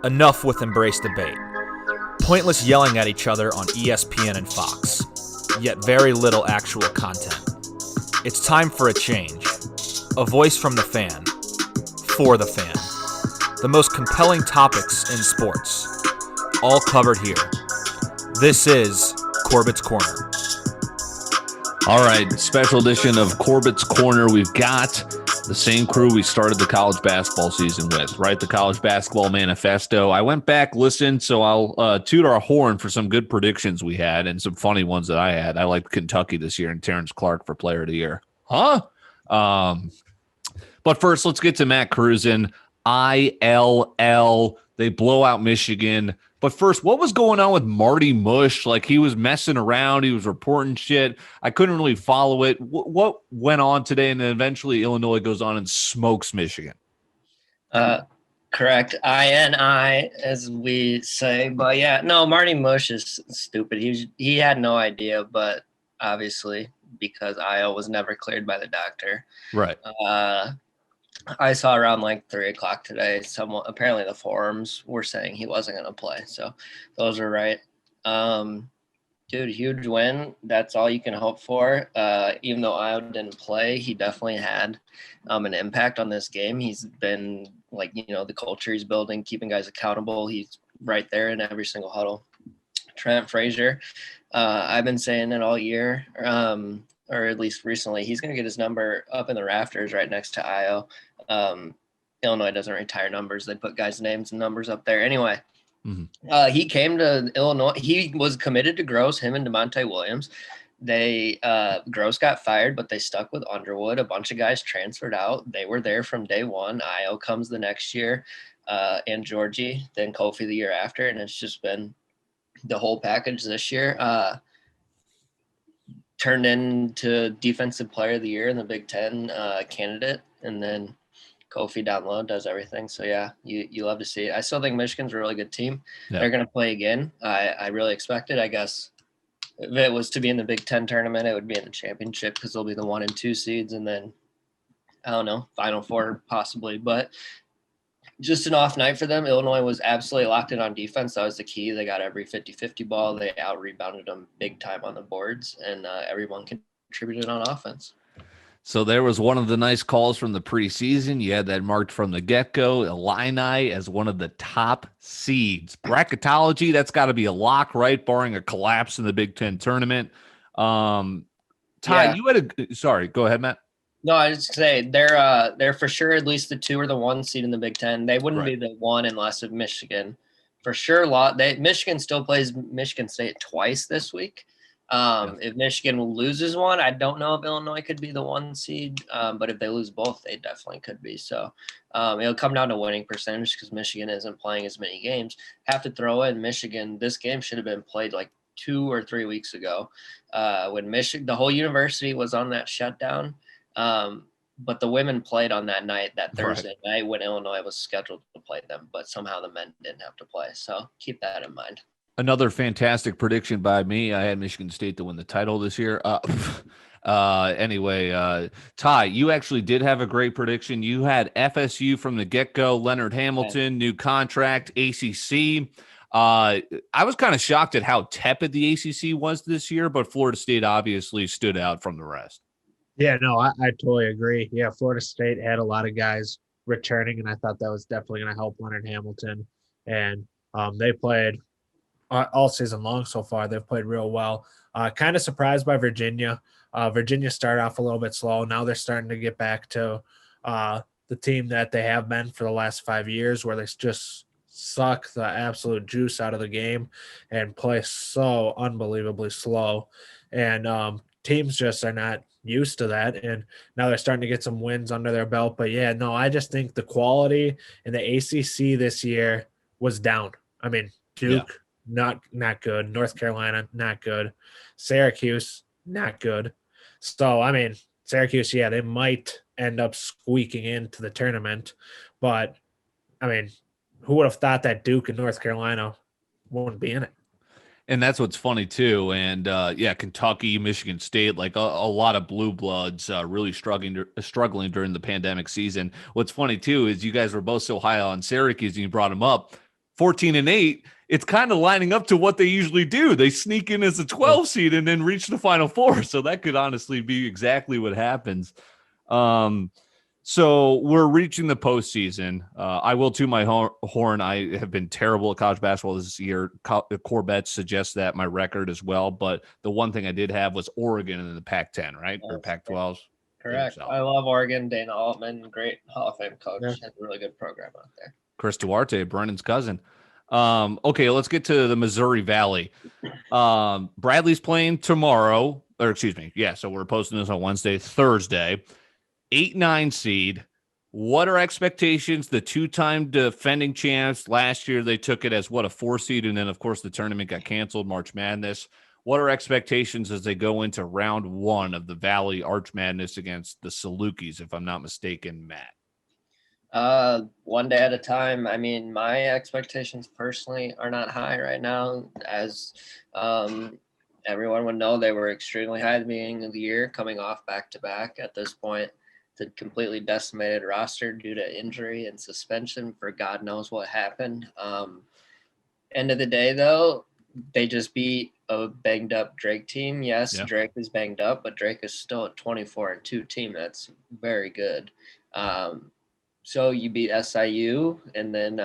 Enough with embrace debate. Pointless yelling at each other on ESPN and Fox, yet very little actual content. It's time for a change. A voice from the fan, for the fan. The most compelling topics in sports, all covered here. This is Corbet's Corner. All right, special edition of Corbet's Corner. We've got the same crew we started the college basketball season with, right? The College Basketball Manifesto. I went back, listened, so I'll toot our horn for some good predictions we had and some funny ones that I had. I liked Kentucky this year and Terrence Clark for Player of the Year. But first, let's get to Matt Crusen. ILL. They blow out Michigan. But first, what was going on with Marty Mush? Like, he was messing around. He was reporting shit. I couldn't really follow it. What went on today? And then eventually Illinois goes on and smokes Michigan. Correct. INI, as we say. But, yeah, no, Marty Mush is stupid. He had no idea, but obviously because Io was never cleared by the doctor. Right. I saw around like 3 o'clock today, apparently the forums were saying he wasn't going to play. So those are right. Dude, huge win. That's all you can hope for. Even though Io didn't play, he definitely had an impact on this game. He's been the culture he's building, keeping guys accountable. He's right there in every single huddle. Trent Frazier, I've been saying it all year, or at least recently, he's going to get his number up in the rafters right next to Io. Illinois doesn't retire numbers. They put guys' names and numbers up there. Anyway, he came to Illinois. He was committed to Gross, him and DeMonte Williams. Gross got fired, but they stuck with Underwood. A bunch of guys transferred out. They were there from day one. Io comes the next year, and Georgie, then Kofi the year after. And it's just been the whole package this year. Turned into Defensive Player of the Year in the Big Ten candidate, and then Kofi down low does everything. So, yeah, you love to see it. I still think Michigan's a really good team. Yeah. They're going to play again. I really expect it. I guess if it was to be in the Big Ten tournament, it would be in the championship because they'll be the 1 and 2 seeds, and then, I don't know, Final Four possibly. But just an off night for them. Illinois was absolutely locked in on defense. That was the key. They got every 50-50 ball. They out-rebounded them big time on the boards, and everyone contributed on offense. So there was one of the nice calls from the preseason. You had that marked from the get-go, Illini as one of the top seeds. Bracketology, that's got to be a lock, right, barring a collapse in the Big Ten tournament. Ty, you had sorry, go ahead, Matt. No, I was just say they're for sure at least the 2 or the 1 seed in the Big Ten. They wouldn't be the 1 unless of Michigan. For sure, Michigan still plays Michigan State twice this week. If Michigan loses one, I don't know if Illinois could be the 1 seed, but if they lose both, they definitely could be. So it'll come down to winning percentage because Michigan isn't playing as many games. Have to throw in Michigan. This game should have been played like 2 or 3 weeks ago when the whole university was on that shutdown. But the women played on that night, that Thursday night when Illinois was scheduled to play them, but somehow the men didn't have to play. So keep that in mind. Another fantastic prediction by me. I had Michigan State to win the title this year. Anyway, Ty, you actually did have a great prediction. You had FSU from the get-go, Leonard Hamilton, new contract, ACC. I was kind of shocked at how tepid the ACC was this year, but Florida State obviously stood out from the rest. Yeah, no, I totally agree. Yeah, Florida State had a lot of guys returning, and I thought that was definitely going to help Leonard Hamilton. And they played all season long so far. They've played real well. Kind of surprised by Virginia. Virginia started off a little bit slow. Now they're starting to get back to the team that they have been for the last 5 years, where they just suck the absolute juice out of the game and play so unbelievably slow. And teams just are not used to that, and now they're starting to get some wins under their belt. But yeah, no, I just think the quality in the ACC this year was down. I mean, Duke, not good. North Carolina, not good. Syracuse, not good. So, I mean, Syracuse, yeah, they might end up squeaking into the tournament, but I mean, who would have thought that Duke and North Carolina wouldn't be in it? And that's what's funny too. And yeah, Kentucky, Michigan State, like a lot of blue bloods really struggling during the pandemic season. What's funny too is you guys were both so high on Syracuse and you brought them up 14-8. It's kind of lining up to what they usually do. They sneak in as a 12 seed and then reach the Final Four. So that could honestly be exactly what happens. So we're reaching the postseason. I will toot my horn. I have been terrible at college basketball this year. Corbet suggests that my record as well. But the one thing I did have was Oregon in the Pac-10, right? Or Pac-12. Correct. So. I love Oregon. Dana Altman, great Hall of Fame coach. Yeah. Has a really good program out there. Chris Duarte, Brennan's cousin. Okay, let's get to the Missouri Valley. Bradley's playing tomorrow. Or excuse me. Yeah, so we're posting this on Wednesday, Thursday. 8-9 seed. What are expectations? The two-time defending champs. Last year they took it as a 4 seed, and then of course the tournament got canceled, March Madness. What are expectations as they go into round 1 of the Valley Arch Madness against the Salukis, if I'm not mistaken, Matt? One day at a time. I mean, my expectations personally are not high right now. As everyone would know, they were extremely high at the beginning of the year, coming off back-to-back at this point. The completely decimated roster due to injury and suspension for God knows what happened. End of the day, though, they just beat a banged up Drake team. Yes, yeah. Drake is banged up, but Drake is still a 24-2 team. That's very good. So you beat SIU, and then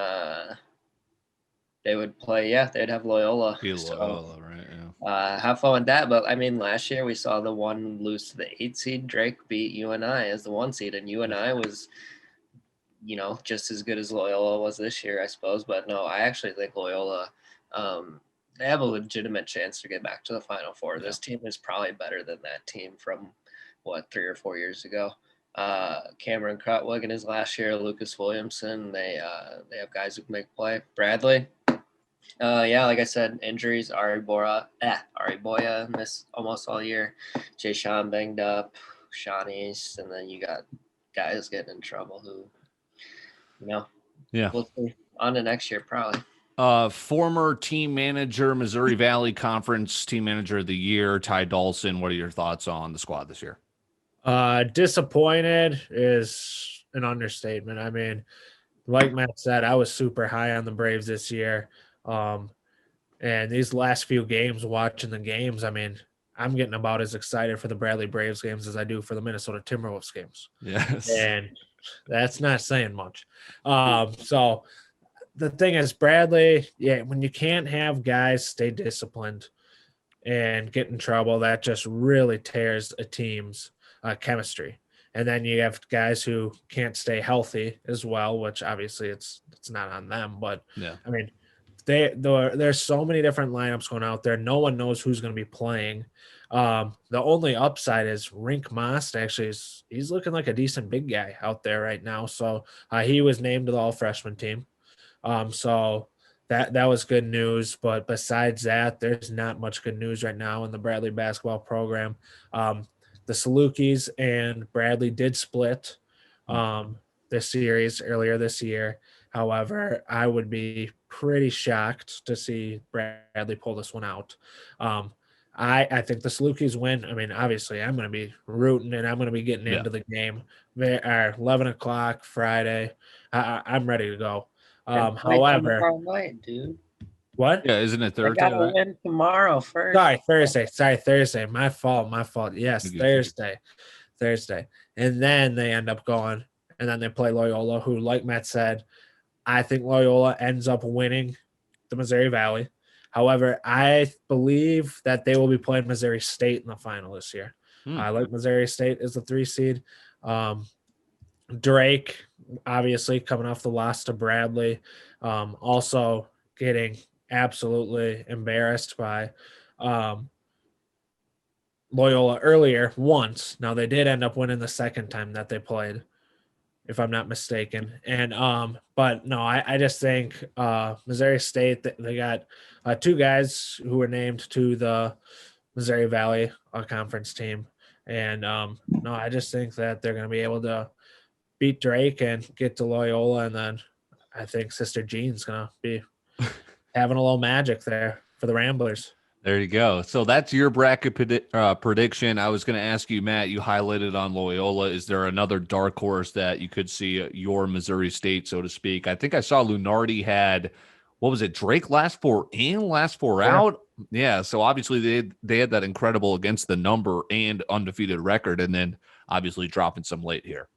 they would play. Yeah, they'd have Loyola. Loyola, right? Yeah. Have fun with that. But I mean, last year we saw the one lose to the 8 seed. Drake beat UNI as the 1 seed, and UNI was, just as good as Loyola was this year, I suppose. But no, I actually think Loyola, they have a legitimate chance to get back to the Final Four. Yeah. This team is probably better than that team from 3 or 4 years ago. Cameron Crutwig in his last year, Lucas Williamson. They have guys who can make play. Bradley. Yeah, like I said, injuries. Ari Boya missed almost all year. Jay Sean banged up. Sean East, and then you got guys getting in trouble who, yeah, we'll see on to next year probably. Former team manager, Missouri Valley Conference team manager of the year, Ty Dalsin. What are your thoughts on the squad this year? Disappointed is an understatement. I mean, like Matt said, I was super high on the Braves this year. And these last few games, watching the games, I mean, I'm getting about as excited for the Bradley Braves games as I do for the Minnesota Timberwolves games. Yes. And that's not saying much. So the thing is, Bradley, when you can't have guys stay disciplined and get in trouble, that just really tears a team's chemistry. And then you have guys who can't stay healthy as well, which obviously it's not on them. But, yeah. I mean, there's so many different lineups going out there. No one knows who's going to be playing. The only upside is Rink Most. Actually, he's looking like a decent big guy out there right now. So he was named to the all-freshman team. So that was good news. But besides that, there's not much good news right now in the Bradley basketball program. The Salukis and Bradley did split this series earlier this year. However, I would be pretty shocked to see Bradley pull this one out. I think the Salukis win. I mean, obviously, I'm going to be rooting and I'm going to be getting into the game. They are 11 o'clock Friday. I'm ready to go. However, night, dude. What? Yeah, isn't it Thursday? I gotta win tomorrow first. Sorry, Thursday. My fault. Yes, Thursday. And then they end up going, and then they play Loyola, who, like Matt said, I think Loyola ends up winning the Missouri Valley. However, I believe that they will be playing Missouri State in the final this year. I like Missouri State as the 3 seed. Drake, obviously, coming off the loss to Bradley, also getting absolutely embarrassed by Loyola earlier once. Now, they did end up winning the second time that they played, if I'm not mistaken. And but no, I just think Missouri State, they got 2 guys who were named to the Missouri Valley conference team. And no, I just think that they're going to be able to beat Drake and get to Loyola. And then I think Sister Jean's going to be having a little magic there. for the Ramblers. There you go. So that's your bracket prediction. I was going to ask you, Matt, you highlighted on Loyola. Is there another dark horse that you could see your Missouri State, so to speak? I think I saw Lunardi had, what was it, Drake last four in, last four out? Yeah, so obviously they had that incredible against the number and undefeated record, and then obviously dropping some late here.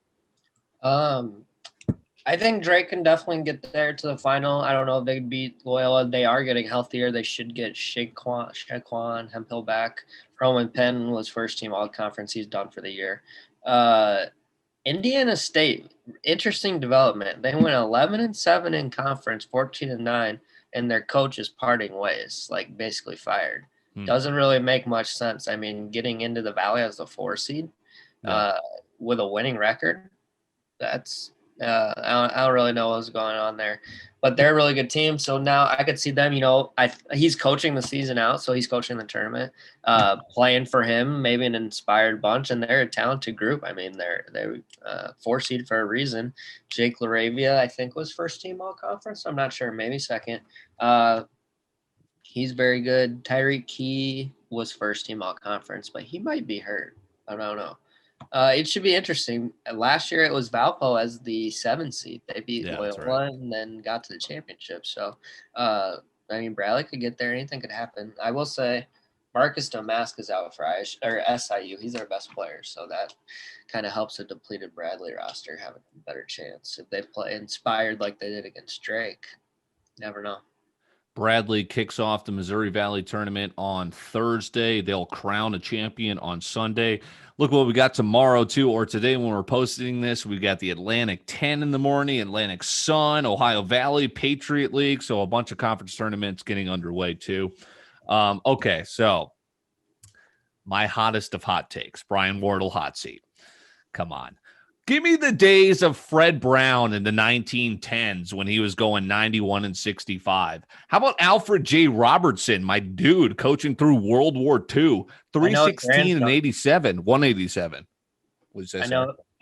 I think Drake can definitely get there to the final. I don't know if they beat Loyola. They are getting healthier. They should get Shaquan Hemphill back. Roman Penn was first team all conference. He's done for the year. Indiana State, interesting development. They went 11-7 in conference, 14-9, and their coach is parting ways, like basically fired. Doesn't really make much sense. I mean, getting into the Valley as the 4 seed with a winning record, that's I don't really know what's going on there, but they're a really good team. So now I could see them, he's coaching the season out. So he's coaching the tournament, playing for him, maybe an inspired bunch, and they're a talented group. I mean, they're 4 seed for a reason. Jake LaRavia, I think, was first team all conference. I'm not sure, maybe second. He's very good. Tyreek Key was first team all conference, but he might be hurt. I don't know. It should be interesting. Last year it was Valpo as the 7 seed. They beat Loyola and then got to the championship. So, Bradley could get there. Anything could happen. I will say Marcus Domask is out for SIU. He's their best player. So that kind of helps a depleted Bradley roster have a better chance. If they play inspired like they did against Drake, never know. Bradley kicks off the Missouri Valley tournament on Thursday. They'll crown a champion on Sunday. Look what we got tomorrow, too, or today when we're posting this. We got the Atlantic 10 in the morning, Atlantic Sun, Ohio Valley, Patriot League. So a bunch of conference tournaments getting underway, too. Okay, so my hottest of hot takes, Brian Wardle hot seat. Come on. Give me the days of Fred Brown in the 1910s when he was going 91-65. How about Alfred J. Robertson, my dude, coaching through World War II, 316-87, 187.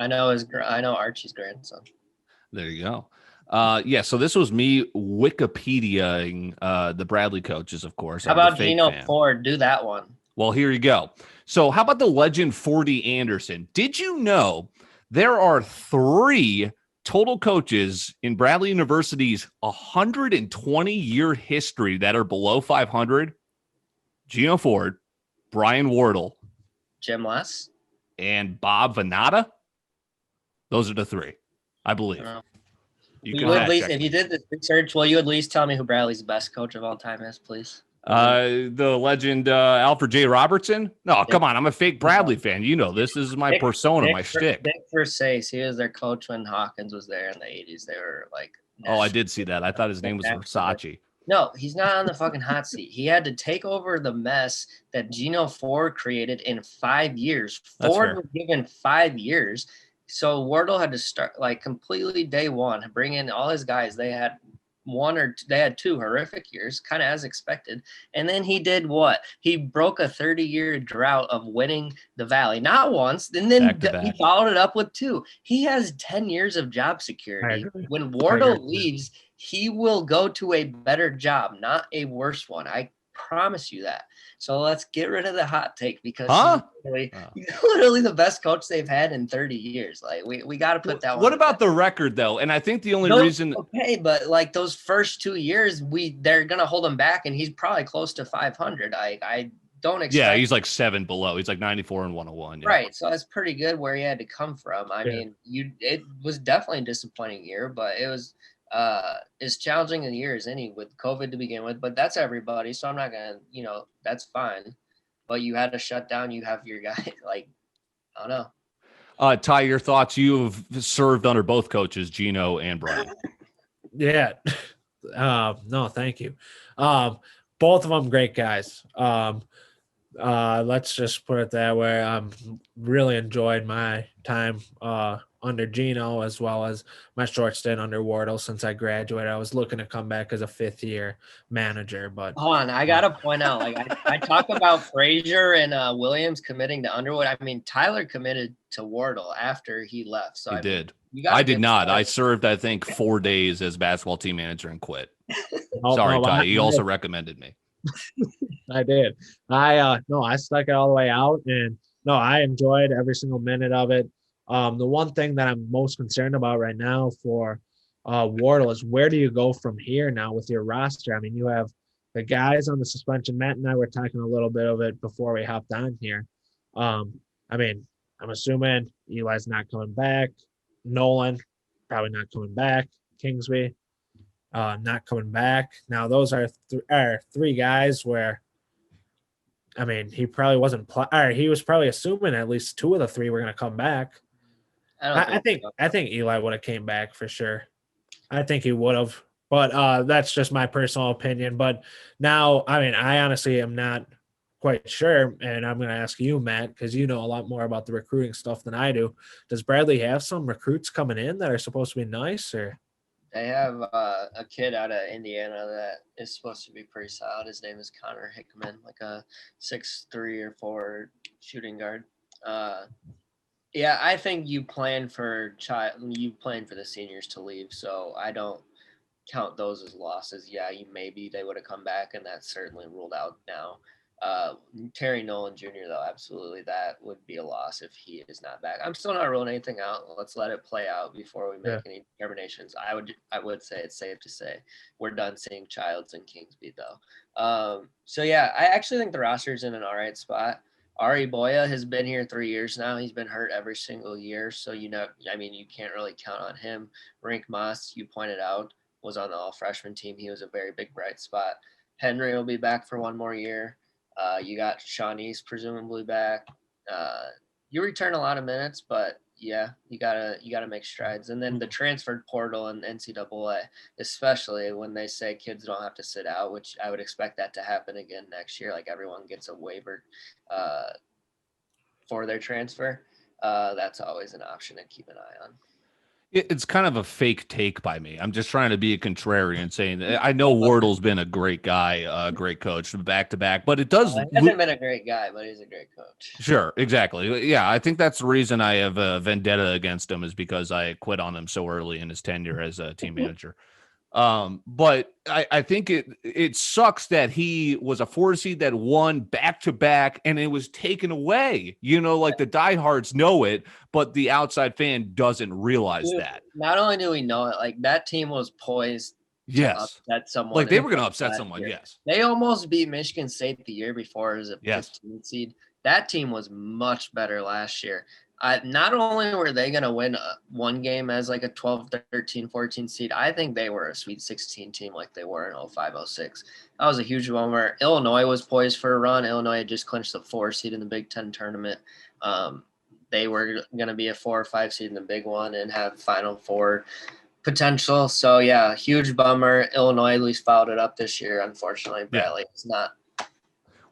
I know Archie's grandson. There you go. So this was me Wikipediaing the Bradley coaches, of course. How about Gino Ford? Do that one. Well, here you go. So how about the legend 40 Anderson? Did you know there are 3 total coaches in Bradley University's 120-year history that are below 500? Gino Ford, Brian Wardle, Jim Less, and Bob Venata. Those are the 3, I believe. If you did this research, will you at least tell me who Bradley's best coach of all time is, please? The legend Alfred J. Robertson. No, come on. I'm a fake Bradley fan. You know this. This is my persona, my shtick. Dick Versace. He was their coach when Hawkins was there in the 80s. They were like. Oh, I did see that. I thought his name was Versace. No, he's not on the fucking hot seat. He had to take over the mess that Gino Ford created in 5 years. Ford was given 5 years. So Wardle had to start like completely day one, bring in all his guys. They had they had 2 horrific years, kind of as expected. And then he did what? He broke a 30-year drought of winning the Valley, not once. And then he followed it up with 2. He has 10 years of job security. When Wardle leaves, he will go to a better job, not a worse one. I promise you that. So let's get rid of the hot take because he's literally the best coach they've had in 30 years. Like we got to put that one. What about the record though? And I think the only reason. Okay, but like those first 2 years, they're gonna hold him back, and he's probably close to 500. I don't expect. Yeah, he's like 7 below. He's like 94 and 101. Yeah. Right, so that's pretty good where he had to come from. I mean, it was definitely a disappointing year, but it was. As challenging a year as any with COVID to begin with, but that's everybody. So I'm not gonna, that's fine. But you had to shut down. You have your guy. Like, I don't know. Ty, your thoughts? You've served under both coaches, Gino and Brian. Yeah. No, thank you. Both of them great guys. Let's just put it that way. Really enjoyed my time under Gino as well as my short stint under Wardle since I graduated. I was looking to come back as a 5th-year manager, but hold on, I gotta point out, like I talk about Frazier and Williams committing to Underwood. I mean, Tyler committed to Wardle after he left. So I did not. I served, I think, 4 days as basketball team manager and quit. Sorry, Ty. He also recommended me. I did. No, I stuck it all the way out, and no, I enjoyed every single minute of it. The one thing that I'm most concerned about right now for Wardle is where do you go from here now with your roster? I mean, you have the guys on the suspension. Matt and I were talking a little bit of it before we hopped on here. I mean, I'm assuming Eli's not coming back. Nolan probably not coming back. Kingsby not coming back. Now those are three guys where, I mean, he probably wasn't. He was probably assuming at least two of the three were going to come back. I think Eli would have came back for sure. I think he would have, but that's just my personal opinion. But now, I mean, I honestly am not quite sure, and I'm going to ask you, Matt, because you know a lot more about the recruiting stuff than I do. Does Bradley have some recruits coming in that are supposed to be nice, or? They have a kid out of Indiana that is supposed to be pretty solid. His name is Connor Hickman, like a 6'3" or 4 shooting guard. Yeah, I think you plan for the seniors to leave, so I don't count those as losses. Yeah, maybe they would have come back, and that's certainly ruled out now. Terry Nolan Jr. though, absolutely, that would be a loss if he is not back. I'm still not ruling anything out. Let's let it play out before we make any determinations. I would say it's safe to say we're done seeing Childs and Kingsby though. So yeah, I actually think the roster is in an all right spot. Ari Boya has been here 3 years now. He's been hurt every single year, so you can't really count on him. Rink Moss, you pointed out, was on the all freshman team. He was a very big bright spot. Henry will be back for one more year. You got Shawnee's presumably back. You return a lot of minutes, but yeah, you gotta make strides. And then the transfer portal and NCAA, especially when they say kids don't have to sit out, which I would expect that to happen again next year. Like everyone gets a waiver for their transfer. That's always an option to keep an eye on. It's kind of a fake take by me. I'm just trying to be a contrarian, saying that I know Wardle's been a great guy, great coach from back to back, but it does. He hasn't been a great guy, but he's a great coach. Sure, exactly. Yeah, I think that's the reason I have a vendetta against him is because I quit on him so early in his tenure as a team manager. But I think it sucks that he was a 4 seed that won back to back and it was taken away. Like the diehards know it, but the outside fan doesn't realize that. Not only do we know it, like that team was poised to upset someone. Like they were going to upset someone, yes. They almost beat Michigan State the year before as a 15 seed. That team was much better last year. Not only were they going to win one game as like a 12, 13, 14 seed, I think they were a Sweet 16 team like they were in 05, 06. That was a huge one where Illinois was poised for a run. Illinois had just clinched the 4 seed in the Big Ten tournament. They were going to be a 4 or 5 seed in the big one and have Final Four potential. So, yeah, huge bummer. Illinois at least followed it up this year. Unfortunately, Bradley is not.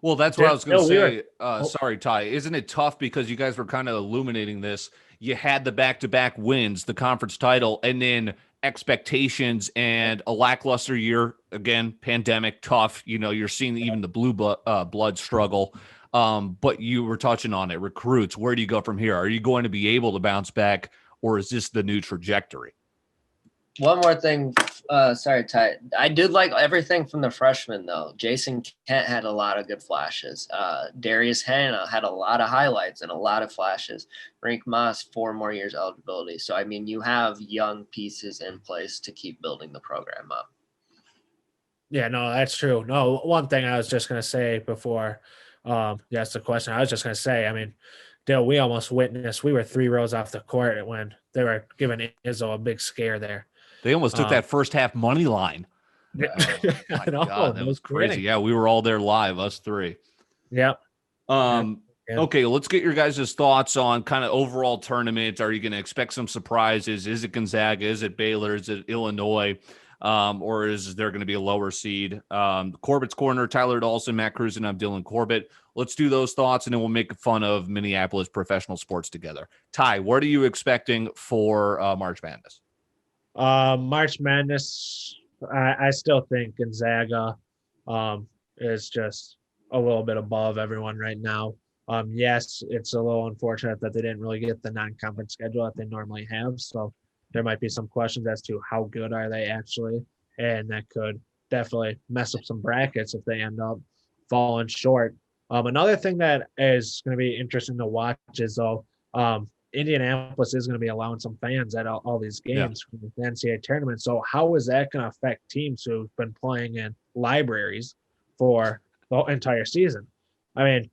Well, that's what I was going to say. Sorry, Ty. Isn't it tough because you guys were kind of illuminating this? You had the back-to-back wins, the conference title, and then expectations and a lackluster year. Again, pandemic, tough. You're seeing even the blue blood struggle. But you were touching on it. Recruits, where do you go from here? Are you going to be able to bounce back, or is this the new trajectory? One more thing. Sorry, Ty. I did like everything from the freshmen, though. Jason Kent had a lot of good flashes. Darius Hanna had a lot of highlights and a lot of flashes. Rink Moss, 4 more years eligibility. So, I mean, you have young pieces in place to keep building the program up. Yeah, no, that's true. No, one thing I was just going to say before you asked the question, I was just going to say, I mean, Dale, we almost witnessed, we were 3 rows off the court when they were giving Izzo a big scare there. They almost took that first half money line. I know. God, that was crazy. Yeah, we were all there live, us 3. Yep. Okay, let's get your guys' thoughts on kind of overall tournament. Are you going to expect some surprises? Is it Gonzaga? Is it Baylor? Is it Illinois? Or is there going to be a lower seed? Corbet's Corner, Tyler Dalsin, Matt Crusen, I'm Dylan Corbett. Let's do those thoughts, and then we'll make fun of Minneapolis professional sports together. Ty, what are you expecting for March Madness? March Madness, I still think Gonzaga is just a little bit above everyone right now. Yes, it's a little unfortunate that they didn't really get the non-conference schedule that they normally have. So there might be some questions as to how good are they actually, and that could definitely mess up some brackets if they end up falling short. Another thing that is going to be interesting to watch is though, Indianapolis is going to be allowing some fans at all these games from the NCAA tournament. So how is that going to affect teams who've been playing in libraries for the entire season? I mean,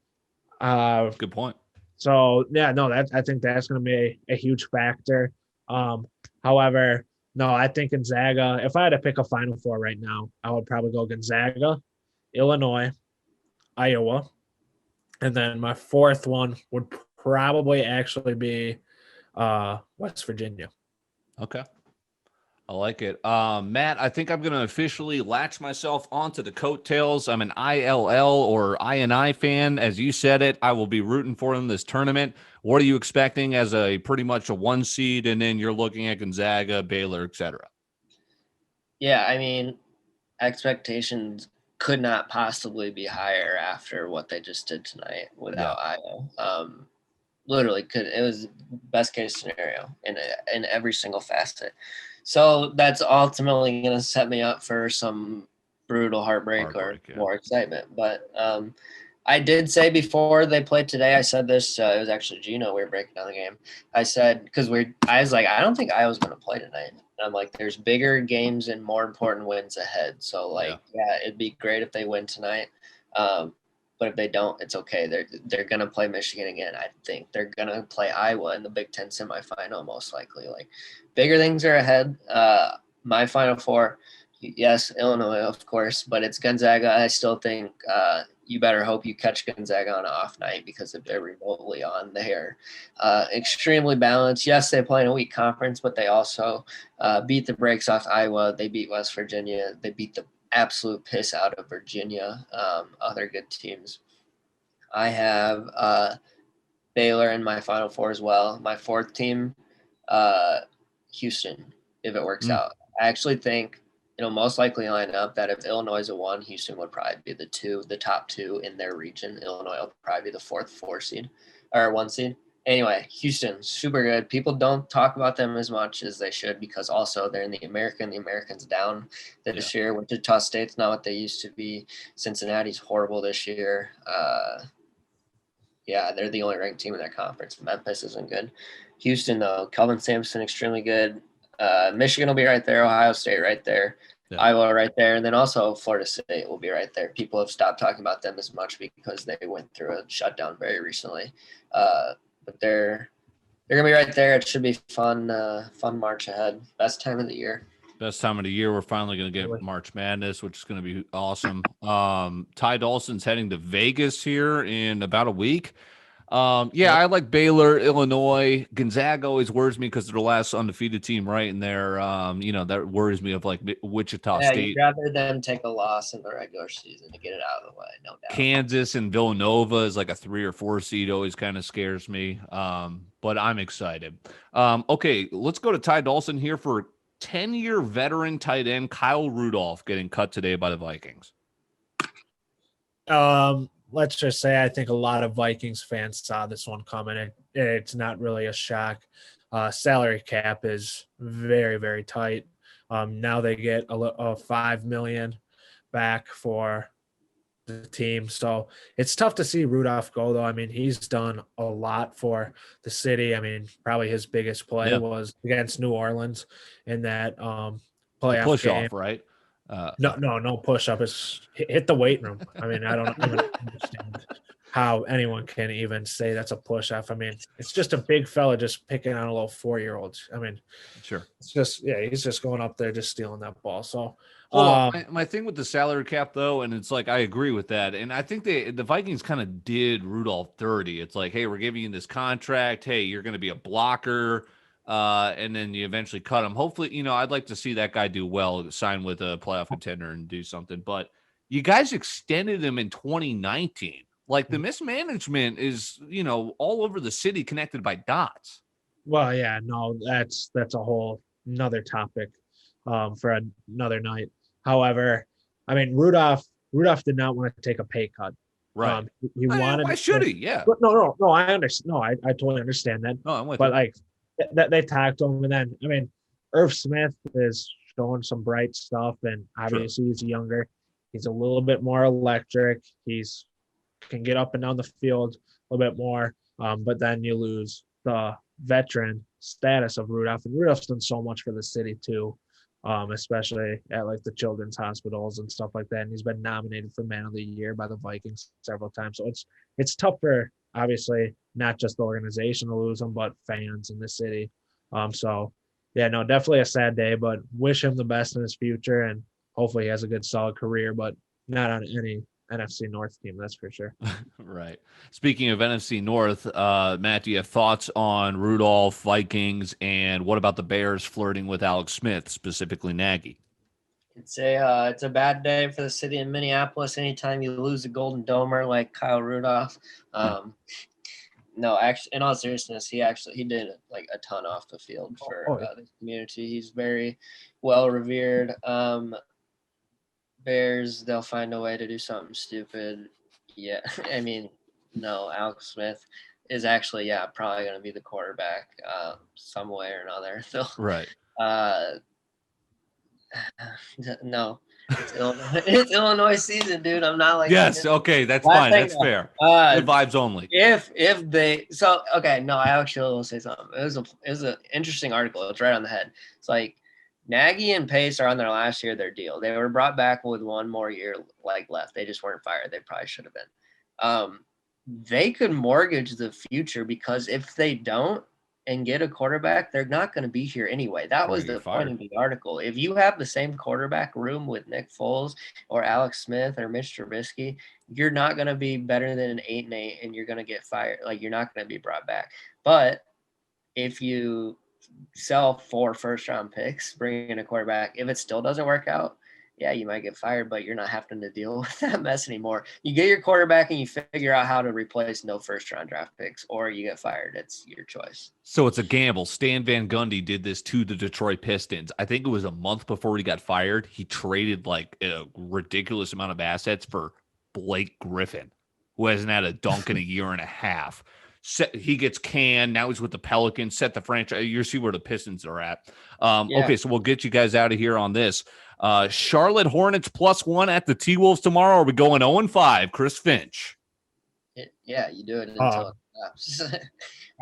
Good point. so yeah, no, I think that's going to be a huge factor. However, no, I think Gonzaga. If I had to pick a Final Four right now, I would probably go Gonzaga, Illinois, Iowa, and then my fourth one would probably actually be West Virginia. Okay. I like it. Matt, I think I'm going to officially latch myself onto the coattails. I'm an ILL or INI fan. As you said it, I will be rooting for them this tournament. What are you expecting as a pretty much a 1 seed? And then you're looking at Gonzaga, Baylor, etc. Yeah, I mean, expectations could not possibly be higher after what they just did tonight without Iowa. Literally could. It was best case scenario in every single facet. So that's ultimately going to set me up for some brutal heartbreak or more excitement. But I did say before they played today, I said this. It was actually Gino. We were breaking down the game. I said because I was like, I don't think Iowa's going to play tonight. And I'm like, there's bigger games and more important wins ahead. So yeah, it'd be great if they win tonight. But if they don't, it's okay. They're gonna play Michigan again. I think they're gonna play Iowa in the Big Ten semifinal, most likely. Like bigger things are ahead. My Final Four, yes, Illinois, of course, but it's Gonzaga. I still think you better hope you catch Gonzaga on an off night because if they're remotely on, they are extremely balanced. Yes, they play in a weak conference, but they also beat the brakes off Iowa. They beat West Virginia. They beat the absolute piss out of Virginia, other good teams. I have Baylor in my Final Four as well. My fourth team, Houston, if it works out. I actually think it'll most likely line up that if Illinois is a 1, Houston would probably be the top 2 in their region. Illinois will probably be the 4th seed or 1 seed. Anyway, Houston, super good. People don't talk about them as much as they should because also they're in the American. The American's down this year. Wichita State's not what they used to be. Cincinnati's horrible this year. They're the only ranked team in that conference. Memphis isn't good. Houston, though, Kelvin Sampson, extremely good. Michigan will be right there. Ohio State right there. Iowa right there. And then also Florida State will be right there. People have stopped talking about them as much because they went through a shutdown very recently. But they're gonna be right there. It should be fun March ahead. Best time of the year. Best time of the year. We're finally gonna get March Madness, which is gonna be awesome. Ty Dalsin's heading to Vegas here in about a week. I like Baylor, Illinois. Gonzaga always worries me because they're the last undefeated team right in there. That worries me of like Wichita State. You'd rather them take a loss in the regular season to get it out of the way, no doubt. Kansas and Villanova is like a 3 or 4 seed, always kind of scares me. But I'm excited. Okay, let's go to Ty Dalsin here for 10-year veteran tight end Kyle Rudolph getting cut today by the Vikings. Let's just say I think a lot of Vikings fans saw this one coming. It's not really a shock. Salary cap is very, very tight. Now they get a $5 million back for the team. So it's tough to see Rudolph go, though. I mean, he's done a lot for the city. I mean, probably his biggest play was against New Orleans in that playoff push game. Off, right? No push up. It's hit the weight room. I mean, I don't even understand how anyone can even say that's a push off. I mean, it's just a big fella just picking on a little 4-year-old. I mean, sure. It's just, he's just going up there, just stealing that ball. So, my thing with the salary cap though, and it's like, I agree with that. And I think the Vikings kind of did Rudolph dirty. It's like, hey, we're giving you this contract. Hey, you're going to be a blocker. And then you eventually cut him. Hopefully, I'd like to see that guy do well, sign with a playoff contender and do something. But you guys extended him in 2019. Like the mismanagement is, all over the city connected by dots. Well, yeah, no, that's a whole another topic for another night. However, I mean, Rudolph did not want to take a pay cut. Right. He wanted. Why should he? Yeah. No. I understand. No, I totally understand that. No, I'm with but you. like, they talked to him, and then I mean, Irv Smith is showing some bright stuff, and obviously he's younger. He's a little bit more electric. He's can get up and down the field a little bit more. But then you lose the veteran status of Rudolph, and Rudolph's done so much for the city too, especially at like the children's hospitals and stuff like that. And he's been nominated for Man of the Year by the Vikings several times. So it's tough for obviously not just the organization to lose him, but fans in the city. So yeah, no, definitely a sad day, but wish him the best in his future, and hopefully he has a good solid career, but not on any NFC North team, that's for sure. Right. Speaking of NFC North, Matt, do you have thoughts on Rudolph, Vikings, and what about the Bears flirting with Alex Smith, specifically Nagy? It's a bad day for the city of Minneapolis anytime you lose a Golden Domer like Kyle Rudolph. No, actually, in all seriousness, he did like a ton off the field for the community. He's very well revered. Bears, they'll find a way to do something stupid. Yeah, I mean, no, Alex Smith is actually, probably going to be the quarterback some way or another. So, right. No, it's Illinois season, dude. I'm not like yes, okay, that's fine. That's fair. Good vibes only. No, I actually will say something. It was an interesting article. It's right on the head. It's like Nagy and Pace are on their last year of their deal. They were brought back with one more year left. They just weren't fired. They probably should have been. They could mortgage the future, because if they don't and get a quarterback, they're not going to be here anyway. That was the point of the article. If you have the same quarterback room with Nick Foles or Alex Smith or Mitch Trubisky, you're not going to be better than an 8-8, and you're going to get fired. Like, you're not going to be brought back. But if you sell 4 first-round picks, bring in a quarterback, if it still doesn't work out, yeah, you might get fired, but you're not having to deal with that mess anymore. You get your quarterback and you figure out how to replace no first-round draft picks, or you get fired. It's your choice. So it's a gamble. Stan Van Gundy did this to the Detroit Pistons. I think it was a month before he got fired. He traded like a ridiculous amount of assets for Blake Griffin, who hasn't had a dunk in a year and a half. He gets canned. Now he's with the Pelicans. Set the franchise. You see where the Pistons are at. Okay, so we'll get you guys out of here on this. Charlotte Hornets +1 at the T-Wolves tomorrow. Are we going 0-5? Chris Finch. Yeah, you do it until it stops.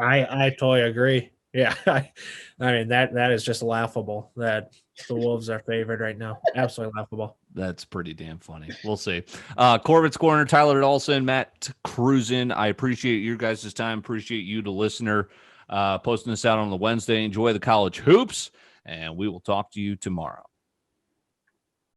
I totally agree. Yeah, I mean that is just laughable that the Wolves are favored right now. Absolutely laughable. That's pretty damn funny. We'll see. Corbet's Corner, Tyler Dalsin, Matt Crusen. I appreciate your guys' time. Appreciate you, the listener, posting this out on the Wednesday. Enjoy the college hoops, and we will talk to you tomorrow.